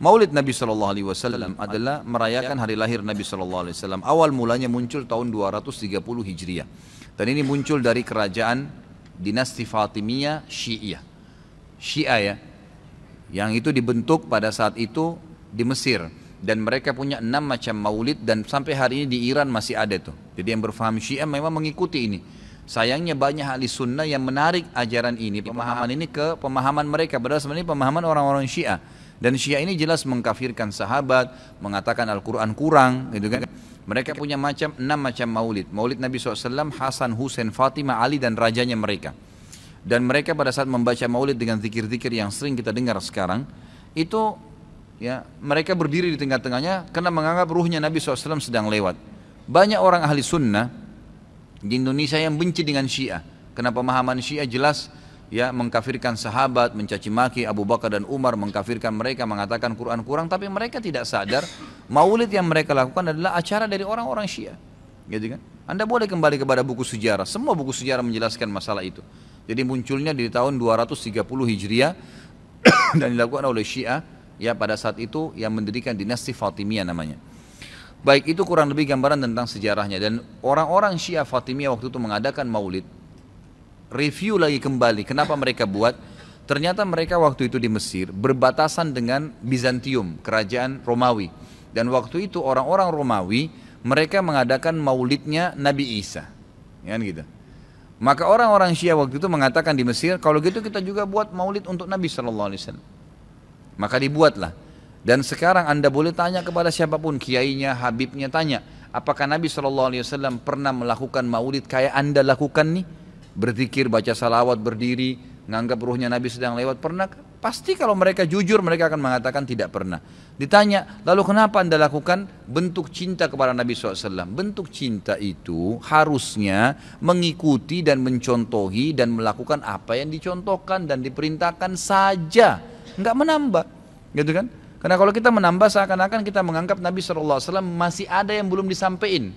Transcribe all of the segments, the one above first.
Maulid Nabi SAW adalah merayakan hari lahir Nabi SAW. Awal mulanya muncul tahun 230 Hijriah. Dan ini muncul dari kerajaan dinasti Fatimiyah Syiah. Syiah ya, yang itu dibentuk pada saat itu di Mesir. Dan mereka punya 6 macam maulid dan sampai hari ini di Iran masih ada tuh. Jadi yang berfaham Syiah memang mengikuti ini. Sayangnya banyak ahli sunnah yang menarik ajaran ini, pemahaman ini ke pemahaman mereka. Padahal sebenarnya pemahaman orang-orang Syiah. Dan Syiah ini jelas mengkafirkan sahabat, mengatakan Al-Quran kurang, gitu kan. Mereka punya 6 macam maulid. Maulid Nabi SAW, Hasan, Husain, Fatimah, Ali dan rajanya mereka. Dan mereka pada saat membaca maulid dengan zikir-zikir yang sering kita dengar sekarang, itu ya mereka berdiri di tengah-tengahnya karena menganggap ruhnya Nabi SAW sedang lewat. Banyak orang ahli sunnah di Indonesia yang benci dengan Syiah. Karena pemahaman Syiah jelas ya mengkafirkan sahabat, mencaci maki Abu Bakar dan Umar, mengkafirkan mereka, mengatakan Quran kurang, tapi mereka tidak sadar maulid yang mereka lakukan adalah acara dari orang-orang Syiah. Gitu kan? Anda boleh kembali kepada buku sejarah, semua buku sejarah menjelaskan masalah itu. Jadi munculnya di tahun 230 Hijriah dan dilakukan oleh Syiah ya pada saat itu yang mendirikan dinasti Fatimiyah namanya. Baik, itu kurang lebih gambaran tentang sejarahnya. Dan orang-orang Syiah Fatimiyah waktu itu mengadakan maulid. Review lagi kembali kenapa mereka buat. Ternyata mereka waktu itu di Mesir berbatasan dengan Bizantium, kerajaan Romawi. Dan waktu itu orang-orang Romawi mereka mengadakan maulidnya Nabi Isa, ya gitu. Maka orang-orang Syiah waktu itu mengatakan di Mesir, kalau gitu kita juga buat maulid untuk Nabi SAW. Maka dibuatlah. Dan sekarang Anda boleh tanya kepada siapapun, kiainya, habibnya, tanya, apakah Nabi SAW pernah melakukan maulid kayak Anda lakukan nih? Berzikir, baca salawat, berdiri, menganggap ruhnya Nabi sedang lewat, pernah? Pasti kalau mereka jujur mereka akan mengatakan tidak pernah. Ditanya, lalu kenapa Anda lakukan? Bentuk cinta kepada Nabi SAW. Bentuk cinta itu harusnya mengikuti dan mencontohi dan melakukan apa yang dicontohkan dan diperintahkan saja, nggak menambah, gitu kan? Karena kalau kita menambah seakan-akan kita menganggap Nabi SAW masih ada yang belum disampaikan.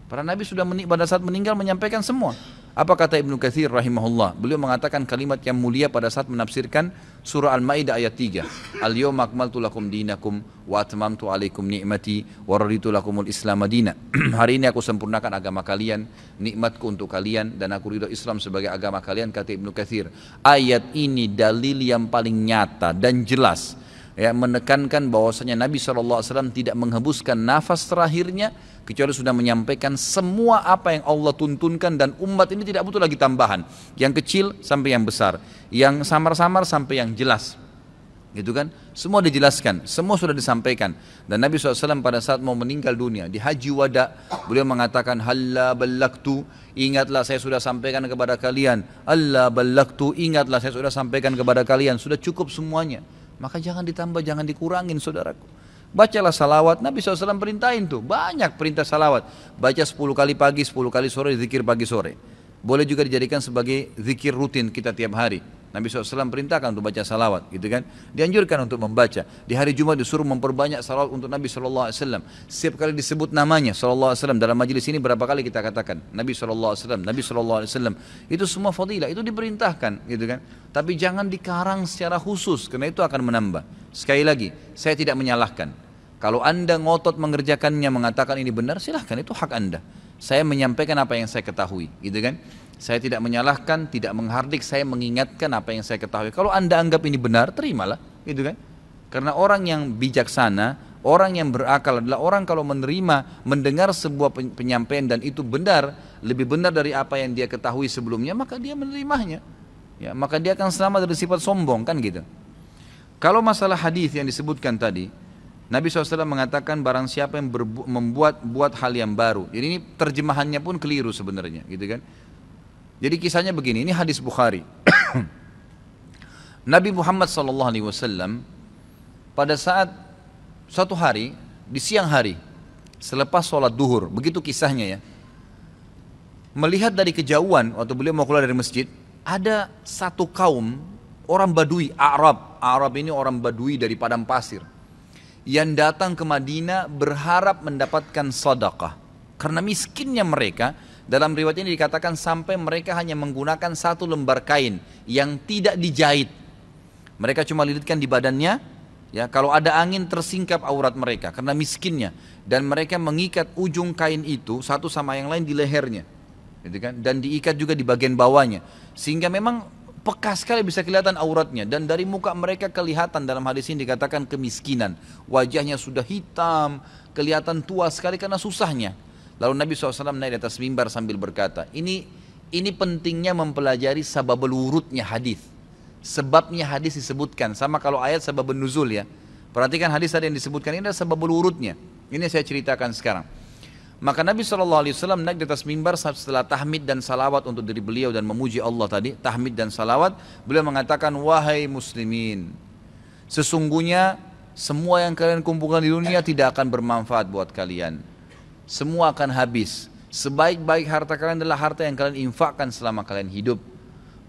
Para Nabi sudah pada saat meninggal menyampaikan semua. Apa kata Ibnu Katsir rahimahullah? Beliau mengatakan kalimat yang mulia pada saat menafsirkan surah Al-Maidah ayat 3. Al-yawma akmaltu lakum dinakum wa atmamtu alaikum ni'mati wa raditu lakumul Islam madina. Hari ini aku sempurnakan agama kalian, nikmatku untuk kalian dan aku ridho Islam sebagai agama kalian, kata Ibnu Katsir. Ayat ini dalil yang paling nyata dan jelas ya, menekankan bahwasanya Nabi SAW tidak menghembuskan nafas terakhirnya kecuali sudah menyampaikan semua apa yang Allah tuntunkan, dan umat ini tidak butuh lagi tambahan, yang kecil sampai yang besar, yang samar-samar sampai yang jelas, gitu kan? Semua dijelaskan, semua sudah disampaikan. Dan Nabi SAW pada saat mau meninggal dunia di Haji Wada, beliau mengatakan halla ballagtu, ingatlah saya sudah sampaikan kepada kalian. Alla ballagtu, ingatlah saya sudah sampaikan kepada kalian. Sudah cukup semuanya, maka jangan ditambah, jangan dikurangin saudaraku. Bacalah salawat, Nabi SAW perintahin tuh, banyak perintah salawat. Baca 10 kali pagi, 10 kali sore, zikir pagi sore. Boleh juga dijadikan sebagai zikir rutin kita tiap hari. Nabi SAW perintahkan untuk baca salawat, gitu kan. Dianjurkan untuk membaca. Di hari Jumat disuruh memperbanyak salawat untuk Nabi SAW. Setiap kali disebut namanya SAW. Dalam majelis ini berapa kali kita katakan Nabi SAW, Nabi SAW. Itu semua fadilah, itu diperintahkan, gitu kan. Tapi jangan dikarang secara khusus, karena itu akan menambah. Sekali lagi, saya tidak menyalahkan. Kalau Anda ngotot mengerjakannya, mengatakan ini benar, silahkan, itu hak Anda. Saya menyampaikan apa yang saya ketahui, gitu kan. Saya tidak menyalahkan, tidak menghardik, saya mengingatkan apa yang saya ketahui. Kalau Anda anggap ini benar, terimalah, gitu kan. Karena orang yang bijaksana, orang yang berakal adalah orang kalau menerima, mendengar sebuah penyampaian dan itu benar, lebih benar dari apa yang dia ketahui sebelumnya, maka dia menerimanya. Ya, maka dia akan selamat dari sifat sombong, kan gitu. Kalau masalah hadis yang disebutkan tadi, Nabi SAW mengatakan barang siapa yang membuat hal yang baru. Jadi ini terjemahannya pun keliru sebenarnya, gitu kan. Jadi kisahnya begini, ini hadis Bukhari. Nabi Muhammad SAW pada saat suatu hari di siang hari selepas sholat duhur, begitu kisahnya ya, melihat dari kejauhan waktu beliau mau keluar dari masjid, ada satu kaum orang Badui, Arab ini orang Badui dari padang pasir, yang datang ke Madinah berharap mendapatkan sedekah. Karena miskinnya mereka, Dalam riwayat ini dikatakan sampai mereka hanya menggunakan satu lembar kain yang tidak dijahit. Mereka cuma lilitkan di badannya, ya, kalau ada angin tersingkap aurat mereka karena miskinnya, dan mereka mengikat ujung kain itu satu sama yang lain di lehernya, gitu kan? Dan diikat juga di bagian bawahnya, sehingga memang peka sekali bisa kelihatan auratnya. Dan dari muka mereka kelihatan, dalam hadis ini dikatakan kemiskinan, wajahnya sudah hitam, kelihatan tua sekali karena susahnya. Lalu Nabi SAW naik di atas mimbar sambil berkata, ini pentingnya mempelajari sababul wurudnya hadis. Sebabnya hadis disebutkan, sama kalau ayat sababun nuzul ya. Perhatikan hadis tadi yang disebutkan, ini adalah sababul wurudnya. Ini saya ceritakan sekarang. Maka Nabi SAW naik di atas mimbar setelah tahmid dan salawat untuk diri beliau dan memuji Allah tadi, tahmid dan salawat, beliau mengatakan, wahai muslimin, sesungguhnya semua yang kalian kumpulkan di dunia tidak akan bermanfaat buat kalian. Semua akan habis. Sebaik-baik harta kalian adalah harta yang kalian infakkan selama kalian hidup.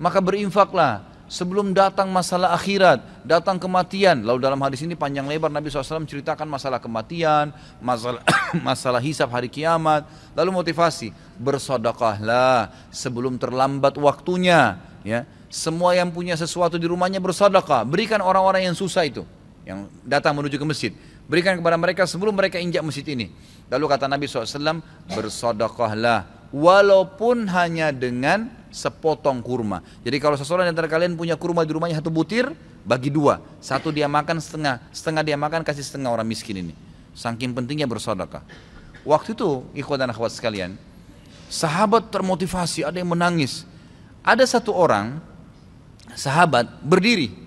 Maka berinfaklah sebelum datang masalah akhirat, datang kematian. Lalu dalam hadis ini panjang lebar Nabi SAW ceritakan masalah kematian, masalah hisab hari kiamat. Lalu motivasi, bersedekahlah sebelum terlambat waktunya. Ya, semua yang punya sesuatu di rumahnya bersedekah. Berikan orang-orang yang susah itu, yang datang menuju ke masjid. Berikan kepada mereka sebelum mereka injak masjid ini. Lalu kata Nabi SAW, bersedekahlah walaupun hanya dengan sepotong kurma. Jadi kalau seseorang di antara kalian punya kurma di rumahnya 1 butir, bagi 2. 1 dia makan setengah, setengah dia makan, kasih setengah orang miskin ini. Saking pentingnya bersedekah. Waktu itu, ikhwan dan akhwat sekalian, sahabat termotivasi, ada yang menangis. Ada satu orang, sahabat berdiri.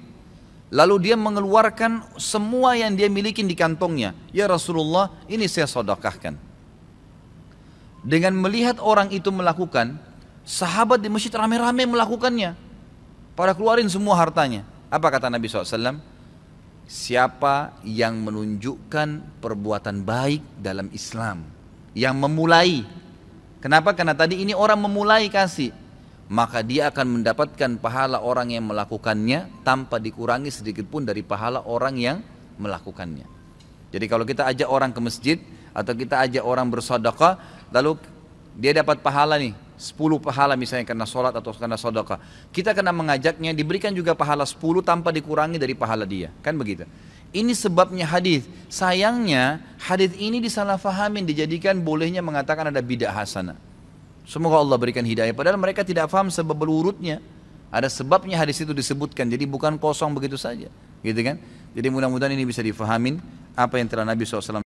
Lalu dia mengeluarkan semua yang dia miliki di kantongnya. Ya Rasulullah, ini saya sedekahkan. Dengan melihat orang itu melakukan, sahabat di masjid rame-rame melakukannya. Pada keluarin semua hartanya. Apa kata Nabi SAW? Siapa yang menunjukkan perbuatan baik dalam Islam, yang memulai. Kenapa? Karena tadi ini orang memulai kasih, maka dia akan mendapatkan pahala orang yang melakukannya tanpa dikurangi sedikit pun dari pahala orang yang melakukannya. Jadi kalau kita ajak orang ke masjid atau kita ajak orang bersedekah, lalu dia dapat pahala nih 10 pahala misalnya karena sholat atau karena sedekah, kita kena mengajaknya, diberikan juga pahala 10 tanpa dikurangi dari pahala dia, kan begitu. Ini sebabnya hadis. Sayangnya hadis ini disalahfahamin, dijadikan bolehnya mengatakan ada bid'ah hasanah. Semoga Allah berikan hidayah. Padahal mereka tidak paham sebab urutnya. Ada sebabnya hadis itu disebutkan. Jadi bukan kosong begitu saja, gitu kan? Jadi mudah-mudahan ini bisa difahamin apa yang telah Nabi SAW